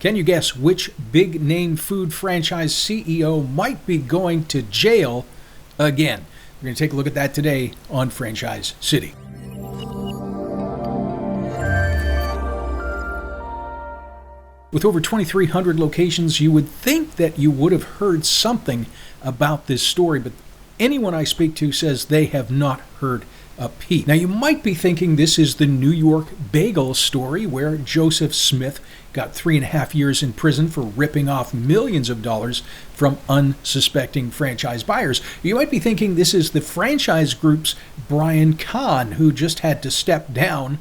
Can you guess which big-name food franchise CEO might be going to jail again? We're going to take a look at that today on Franchise City. With over 2,300 locations, you would think that you would have heard something about this story, but anyone I speak to says they have not heard a peep. Now, you might be thinking this is the New York Bagel story, where Joseph Smith got 3.5 years in prison for ripping off millions of dollars from unsuspecting franchise buyers. You might be thinking this is the franchise group's Brian Kahn, who just had to step down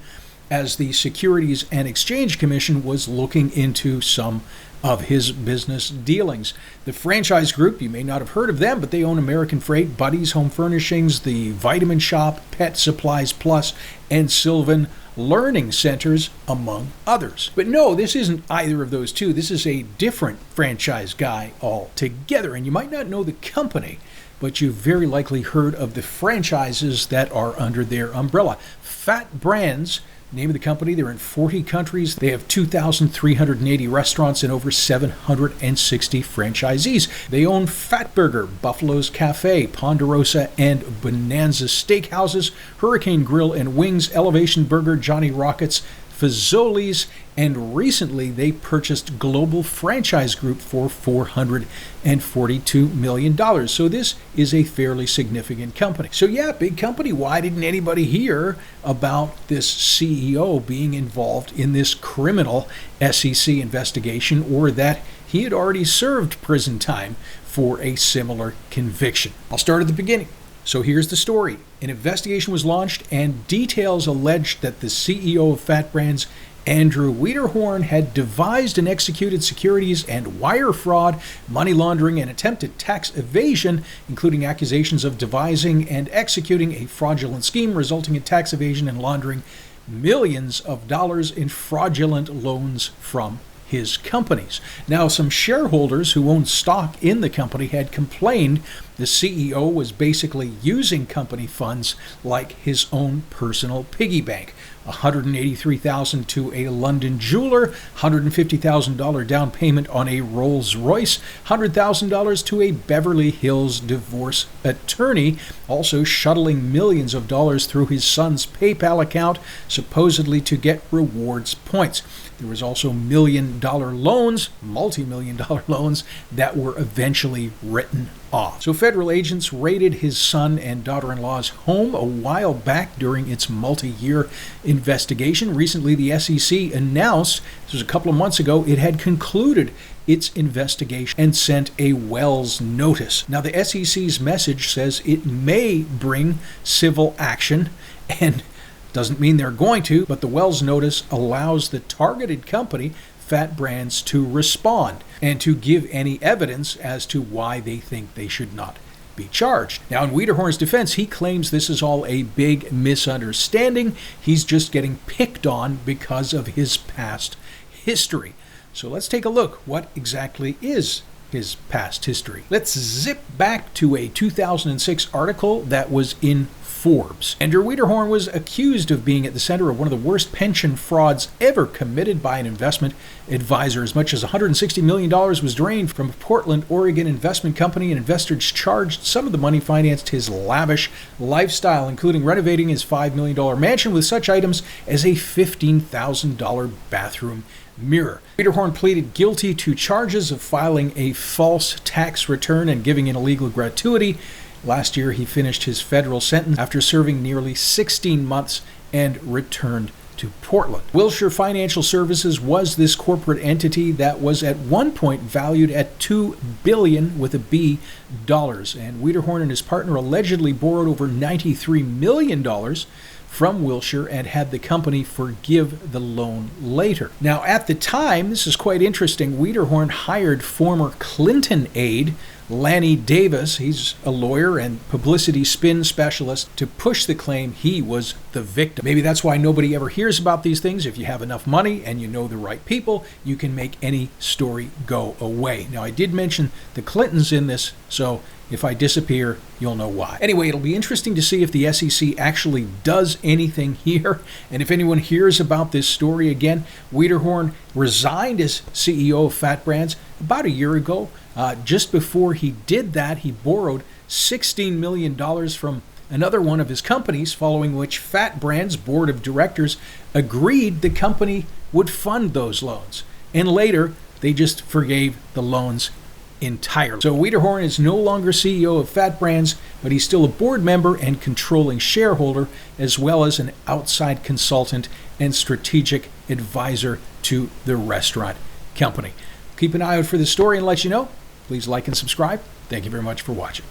as the Securities and Exchange Commission was looking into some of his business dealings. The franchise group, you may not have heard of them, but they own American Freight, Buddy's Home Furnishings, the Vitamin Shoppe, Pet Supplies Plus, and Sylvan Learning centers, among others. But no, this isn't either of those two. This is a different franchise guy altogether, and you might not know the company, but you've very likely heard of the franchises that are under their umbrella. Fat Brands, name of the company. They're in 40 countries. They have 2,380 restaurants and over 760 franchisees. They own Fatburger, Buffalo's Cafe, Ponderosa and Bonanza Steakhouses, Hurricane Grill and Wings, Elevation Burger, Johnny Rockets, Fazoli's, and recently they purchased Global Franchise Group for $442 million. So this is a fairly significant company. So yeah, big company. Why didn't anybody hear about this CEO being involved in this criminal SEC investigation, or that he had already served prison time for a similar conviction? I'll start at the beginning. So here's the story. An investigation was launched, and details alleged that the CEO of Fat Brands, Andrew Wiederhorn, had devised and executed securities and wire fraud, money laundering, and attempted tax evasion, including accusations of devising and executing a fraudulent scheme resulting in tax evasion and laundering millions of dollars in fraudulent loans from his companies. Now, some shareholders who owned stock in the company had complained the CEO was basically using company funds like his own personal piggy bank. $183,000 to a London jeweler, $150,000 down payment on a Rolls Royce, $100,000 to a Beverly Hills divorce attorney, also shuttling millions of dollars through his son's PayPal account, supposedly to get rewards points. There was also multi-million-dollar loans that were eventually written off. So federal agents raided his son and daughter-in-law's home a while back during its multi-year investigation. Recently, the SEC announced, this was a couple of months ago, it had concluded its investigation and sent a Wells notice. Now, the SEC's message says it may bring civil action, and doesn't mean they're going to, but the Wells notice allows the targeted company, Fat Brands, to respond and to give any evidence as to why they think they should not be charged. Now, in Wiederhorn's defense, he claims this is all a big misunderstanding. He's just getting picked on because of his past history. So let's take a look. What exactly is his past history? Let's zip back to a 2006 article that was in Forbes. Andrew Wiederhorn was accused of being at the center of one of the worst pension frauds ever committed by an investment advisor. As much as $160 million was drained from a Portland, Oregon investment company, and investors charged some of the money financed his lavish lifestyle, including renovating his $5 million mansion with such items as a $15,000 bathroom mirror. Wiederhorn pleaded guilty to charges of filing a false tax return and giving an illegal gratuity. Last year, he finished his federal sentence after serving nearly 16 months and returned to Portland. Wilshire Financial Services was this corporate entity that was at one point valued at $2 billion with a B dollars, and Wiederhorn and his partner allegedly borrowed over $93 million from Wilshire and had the company forgive the loan later. Now, at the time, this is quite interesting, Wiederhorn hired former Clinton aide Lanny Davis, he's a lawyer and publicity spin specialist, to push the claim he was the victim. Maybe that's why nobody ever hears about these things. If you have enough money and you know the right people, you can make any story go away. Now, I did mention the Clintons in this, so If I disappear, you'll know why. Anyway, it'll be interesting to see if the SEC actually does anything here. And if anyone hears about this story again, Wiederhorn resigned as CEO of Fat Brands about a year ago. Just before he did that, he borrowed $16 million from another one of his companies, following which Fat Brands' board of directors agreed the company would fund those loans. And later, they just forgave the loans entirely. So Wiederhorn is no longer CEO of Fat Brands, but he's still a board member and controlling shareholder, as well as an outside consultant and strategic advisor to the restaurant company. Keep an eye out for this story and let you know. Please like and subscribe. Thank you very much for watching.